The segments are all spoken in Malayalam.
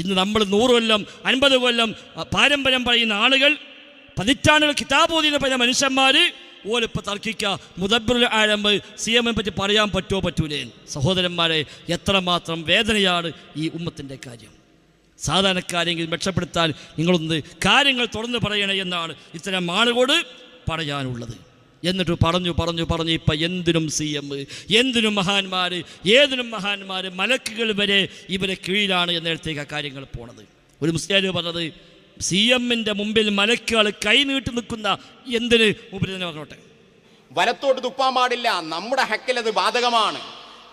ഇന്ന് നമ്മൾ 100 കൊല്ലം 50 കൊല്ലം പാരമ്പര്യം പറയുന്ന ആളുകൾ, പതിറ്റാണ്ടുകൾ കിതാബ് ഓതിയെന്ന് പറയുന്ന മനുഷ്യന്മാർ ഓലിപ്പോൾ തർക്കിക്കുക മുദബ്ബിറുൽ ആലം CM പറ്റി പറയാൻ പറ്റുമോ പറ്റൂലേ? സഹോദരന്മാരെ, എത്രമാത്രം വേദനയാണ് ഈ ഉമ്മത്തിൻ്റെ കാര്യം. സാധാരണക്കാരെങ്കിലും രക്ഷപ്പെടുത്താൻ നിങ്ങളൊന്ന് കാര്യങ്ങൾ തുറന്നു പറയണേ എന്നാണ് ഇത്തരം ആളുകളോട് പറയാനുള്ളത്. എന്നിട്ട് പറഞ്ഞു ഇപ്പം എന്തിനും CM, എന്തിനും മഹാന്മാർ, ഏതിനും മഹാന്മാർ, മലക്കുകൾ വരെ ഇവരെ കീഴിലാണ് എന്നിടത്തേക്ക് ആ കാര്യങ്ങൾ പോണത്. ഒരു മുസ്ലിം പറഞ്ഞത്, CMന്റെ മുമ്പിൽ മലക്കുകൾ കൈനീട്ടി നിൽക്കുന്ന എന്തിന് മുമ്പിൽ തന്നെ പറഞ്ഞോട്ടെ, വലത്തോട്ട് തുപ്പാൻ പാടില്ല, നമ്മുടെ ഹക്കിൽ അത് ബാധകമാണ്.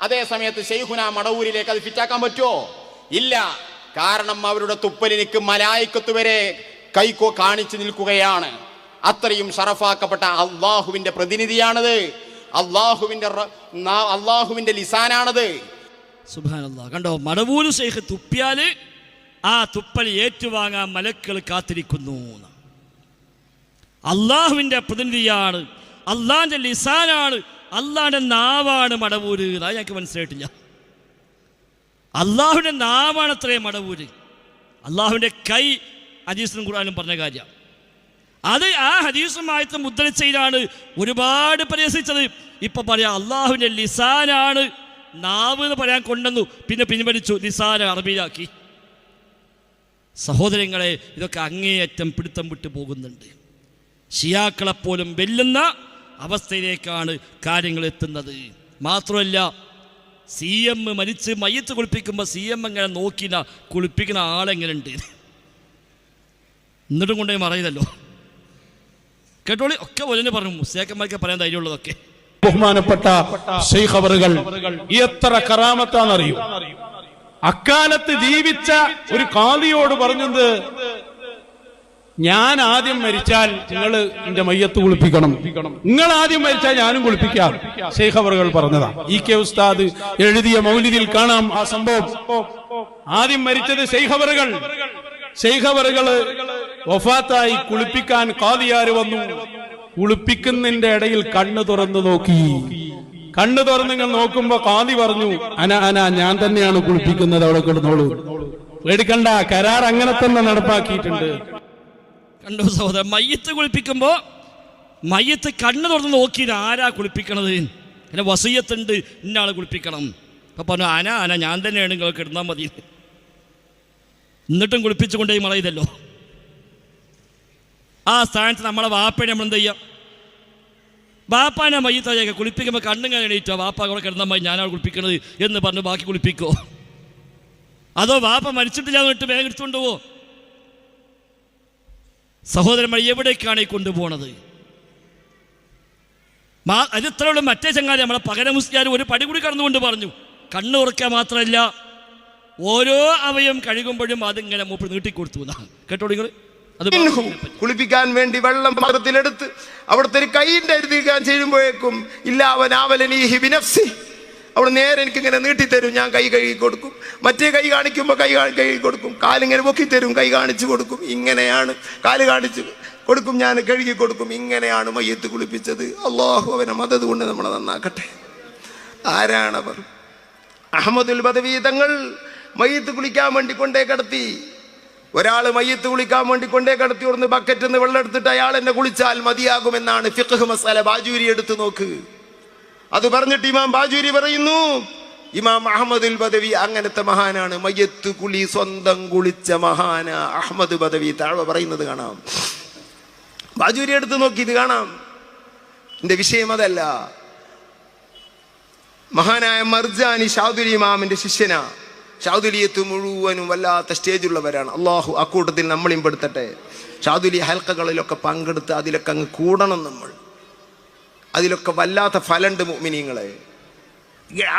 അതേ സമയത്ത് ശൈഖുന മടവൂരിലേക്ക് അത് ഫിറ്റാക്കാൻ പറ്റുമോ? ഇല്ല. കാരണം അവരുടെ തുപ്പലിനിക്ക് മലായിക്കത്ത് വരെ കൈക്കോ കാണിച്ചു നിൽക്കുകയാണ്. അത്രയും ഷറഫാക്കപ്പെട്ട അള്ളാഹുവിന്റെ പ്രതിനിധിയാണത്, അള്ളാഹുവിന്റെ ലിസാനാണത്. സുബ്ഹാനല്ലാഹ്. കണ്ടോ, മടവൂര് ശൈഖ് തുപ്പിയാല് ആ തുപ്പൽ ഏറ്റുവാങ്ങാൻ മലക്കുകൾ കാത്തിരിക്കുന്നു. അള്ളാഹുവിന്റെ പ്രതിനിധിയാണ്, അള്ളാഹിന്റെ ലിസാനാണ്, അള്ളാഹിന്റെ നാവാണ് മടവൂര്. അത് ഞങ്ങൾക്ക് മനസ്സിലായിട്ടില്ല. അള്ളാഹുവിന്റെ നാവാണ് അത്രയും മടവൂര്. അള്ളാഹുവിന്റെ കൈ ഹദീസിലും ഖുർആനിലും പറഞ്ഞ കാര്യം. അത് ആ ഹദീസുമായിട്ട് മുദ്രിച്ചതിലാണ് ഒരുപാട് പരിഹസിച്ചത്. ഇപ്പൊ പറയാം അള്ളാഹുവിന്റെ ലിസാനാണ്, നാവ് എന്ന് പറയാൻ കൊണ്ടുവന്നു, പിന്നെ പിൻവലിച്ചു, ലിസാന അറബിയിലാക്കി. സഹോദരങ്ങളെ, ഇതൊക്കെ അങ്ങേയറ്റം പിടുത്തം വിട്ടു പോകുന്നുണ്ട്. ഷിയാക്കളെപ്പോലും വെല്ലുന്ന അവസ്ഥയിലേക്കാണ് കാര്യങ്ങൾ എത്തുന്നത്. മാത്രമല്ല, CM മരിച്ച് മയ്യത്ത് കുളിപ്പിക്കുമ്പോൾ CM എങ്ങനെ നോക്കില്ല, കുളിപ്പിക്കുന്ന ആളെങ്ങനെയുണ്ട് എന്നിട്ടും കൊണ്ടുപോയി മറയില്ലല്ലോ. കേട്ടോളി, ഒക്കെ ഒലിന് പറഞ്ഞു, മുസ്ലിയാക്കന്മാർക്ക് പറയാൻ ധൈര്യമുള്ളതൊക്കെ. ബഹുമാനപ്പെട്ട ശൈഖ് അവറുകൾ എത്ര കറാമത്താണെന്നറിയൂ. അക്കാലത്ത് ജീവിച്ച ഒരു ഖാദിയോട് പറഞ്ഞത്, ഞാൻ ആദ്യം മരിച്ചാൽ നിങ്ങൾ എന്റെ മയ്യത്ത് കുളിപ്പിക്കണം, നിങ്ങൾ ആദ്യം മരിച്ചാൽ ഞാനും കുളിപ്പിക്കാം. ശൈഖ് അവറുകൾ പറഞ്ഞതാ. EK ഉസ്താദ് എഴുതിയ മൗലിദിൽ കാണാം ആ സംഭവം. ആദ്യം മരിച്ചത് ശൈഖ് അവറുകൾ. ശൈഖ് അവറുകൾ വഫാത്തായി, കുളിപ്പിക്കാൻ ഖാദിയാര് വന്നു. കുളിപ്പിക്കുന്നതിന്റെ ഇടയിൽ കണ്ണു തുറന്നു നോക്കി. കണ്ണു തുറന്ന് നിങ്ങൾ നോക്കുമ്പോ ഖാദി പറഞ്ഞു, ഞാൻ തന്നെയാണ് കുളിപ്പിക്കുന്നത്, അവിടെ കിടന്നോളൂ, പേടിക്കണ്ട, കരാർ അങ്ങനെ തന്നെ നടപ്പാക്കിയിട്ടുണ്ട്. കണ്ടോ സഹോദരൻ, മയ്യത്ത് കുളിപ്പിക്കുമ്പോ മയ്യത്ത് കണ്ണു തുറന്ന് നോക്കി, ആരാ കുളിപ്പിക്കണത്, എന്നെ വസിയത്തുണ്ട്, ഇന്നാളെ കുളിപ്പിക്കണം. അപ്പൊ പറഞ്ഞു, ഞാൻ തന്നെയാണ്, നിങ്ങൾ കിടന്നാൽ മതി. എന്നിട്ടും കുളിപ്പിച്ചു കൊണ്ടേ മറയില്ലല്ലോ. ആ സ്ഥാനത്ത് നമ്മളെ വാപ്പയെ നമ്മൾ എന്ത് ചെയ്യാം? വാപ്പാനെ മയ്യത്തായൊക്കെ കുളിപ്പിക്കുമ്പോൾ കണ്ണിങ്ങനെ എണീറ്റോ, വാപ്പ കൂടെ കിടന്നാൽ മതി, ഞാനാണ് കുളിപ്പിക്കണത് എന്ന് പറഞ്ഞ് ബാക്കി കുളിപ്പിക്കോ? അതോ വാപ്പ മരിച്ചിട്ടില്ല എന്നിട്ട് വേഗം എടുത്തുകൊണ്ട് പോവോ? സഹോദരന്മാർ, എവിടേക്കാണ് ഈ കൊണ്ടുപോകണത്? അത് ഇത്രയുള്ള മറ്റേ ചങ്ങാതി നമ്മളെ പകരം മുസ്ലിയാർ ഒരു പടി കൂടി കടന്നുകൊണ്ട് പറഞ്ഞു, കണ്ണ് ഉറക്കുക മാത്രമല്ല, ഓരോ അവയം കഴുകുമ്പോഴും അതിങ്ങനെ മൂപ്പ് നീട്ടിക്കൊടുത്തു എന്നാണ്. കേട്ടോ നിങ്ങൾ? കുളിപ്പിക്കാൻ വേണ്ടി വെള്ളം പാത്രത്തിലെടുത്ത് അവിടുത്തെ ഒരു കൈയിൻ്റെ അരുതിക്കാൻ ചെയ്യുമ്പോഴേക്കും അവിടെ നേരെ എനിക്കിങ്ങനെ നീട്ടിത്തരും, ഞാൻ കൈ കഴുകി കൊടുക്കും. മറ്റേ കൈ കാണിക്കുമ്പോൾ കൈ കഴുകി കൊടുക്കും, കാലിങ്ങനെ പൊക്കിത്തരും, കൈ കാണിച്ചു കൊടുക്കും. ഇങ്ങനെയാണ് കാല് കാണിച്ചു കൊടുക്കും, ഞാൻ കഴുകി കൊടുക്കും. ഇങ്ങനെയാണ് മയ്യത്ത് കുളിപ്പിച്ചത്. അള്ളാഹു അവനെ മദത് കൊണ്ട് നമ്മളെ നന്നാക്കട്ടെ. ആരാണവർ? അഹമ്മദുൽ ബദവി തങ്ങൾ മയ്യത്ത് കുളിക്കാൻ വേണ്ടി കൊണ്ടേ കിടത്തി. ഒരാൾ മയ്യത്ത് കുളിക്കാൻ വേണ്ടി കൊണ്ടേ കിടത്തി കൊടുന്ന് ബക്കറ്റിൽ നിന്ന് വെള്ളം എടുത്തിട്ട് അയാൾ എന്നെ കുളിച്ചാൽ മതിയാകുമെന്നാണ് ഫിഖ്ഹ് മസാല. ബാജൂരി എടുത്തു നോക്ക്. അത് പറഞ്ഞിട്ട് ഇമാം ബാജൂരി പറയുന്നു, ഇമാം അഹമ്മദുൽ ബദവി അങ്ങനത്തെ മഹാനാണ്, മയ്യത്ത് കുളി സ്വന്തം കുളിച്ച മഹാന അഹമ്മദ് ബദവി. താഴെ പറയുന്നത് കാണാം, ബാജൂരി എടുത്ത് നോക്കി, ഇത് കാണാം. എന്റെ വിഷയം അതല്ല. മഹാനായ മർജാനി ഷാദുലി ഇമാമിന്റെ ശിഷ്യനാ. ഷാദുലിയത്ത് മുഴുവനും വല്ലാത്ത സ്റ്റേജുള്ളവരാണ്. അള്ളാഹു അക്കൂട്ടത്തിൽ നമ്മളെയും പെടുത്തട്ടെ. ഷാദുലി ഹൽക്കകളിലൊക്കെ പങ്കെടുത്ത് അതിലൊക്കെ അങ്ങ് കൂടണം നമ്മൾ. അതിലൊക്കെ വല്ലാത്ത ഫലമുണ്ട് മുഅ്മിനീങ്ങളെ.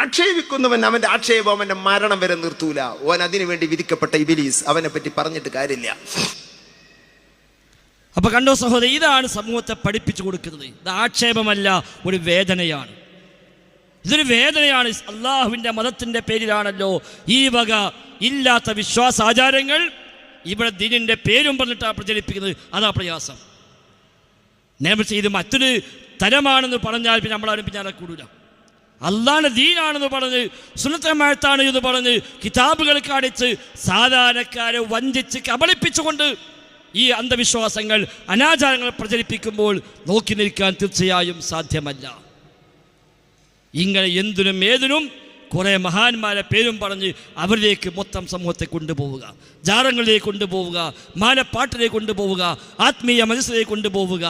ആക്ഷേപിക്കുന്നവൻ അവന്റെ ആക്ഷേപം അവന്റെ മരണം വരെ നിർത്തൂല. ഓൻ അതിനു വേണ്ടി വിധിക്കപ്പെട്ട ഇബ്ലീസ്. അവനെ പറ്റി പറഞ്ഞിട്ട് കാര്യമില്ല. അപ്പൊ കണ്ടോ സഹോദരൻ, ഇതാണ് സമൂഹത്തെ പഠിപ്പിച്ചു കൊടുക്കുന്നത്. ഇത് ആക്ഷേപമല്ല, ഒരു വേദനയാണ്. ഇതൊരു വേദനയാണ്. അള്ളാഹുവിൻ്റെ മതത്തിൻ്റെ പേരിലാണല്ലോ ഈ വക ഇല്ലാത്ത വിശ്വാസാചാരങ്ങൾ ഇവിടെ ദീനിൻ്റെ പേരും പറഞ്ഞിട്ടാണ് പ്രചരിപ്പിക്കുന്നത്. അതാ പ്രയാസം. നേരെ ഇത് മറ്റൊരു തരമാണെന്ന് പറഞ്ഞാൽ പിന്നെ നമ്മളാരും പിന്നാലെ കൂടില്ല. അള്ളാഹുവിന്റെ ദീനാണെന്ന് പറഞ്ഞ് സുന്നത്തമാഴത്താണ് എന്ന് പറഞ്ഞ് കിതാബുകൾ കാണിച്ച് സാധാരണക്കാരെ വഞ്ചിച്ച് കബളിപ്പിച്ചുകൊണ്ട് ഈ അന്ധവിശ്വാസങ്ങൾ അനാചാരങ്ങൾ പ്രചരിപ്പിക്കുമ്പോൾ നോക്കി നിൽക്കാൻ തീർച്ചയായും സാധ്യമല്ല. ഇങ്ങനെ എന്തിനും ഏതിനും കുറേ മഹാന്മാരെ പേരും പറഞ്ഞ് അവരിലേക്ക് മൊത്തം സമൂഹത്തെ കൊണ്ടുപോവുക, ജാറങ്ങളിലേക്ക് കൊണ്ടുപോവുക, മാനപ്പാട്ടിലേക്ക് കൊണ്ടുപോവുക, ആത്മീയ മനസ്സിലേക്ക് കൊണ്ടുപോവുക.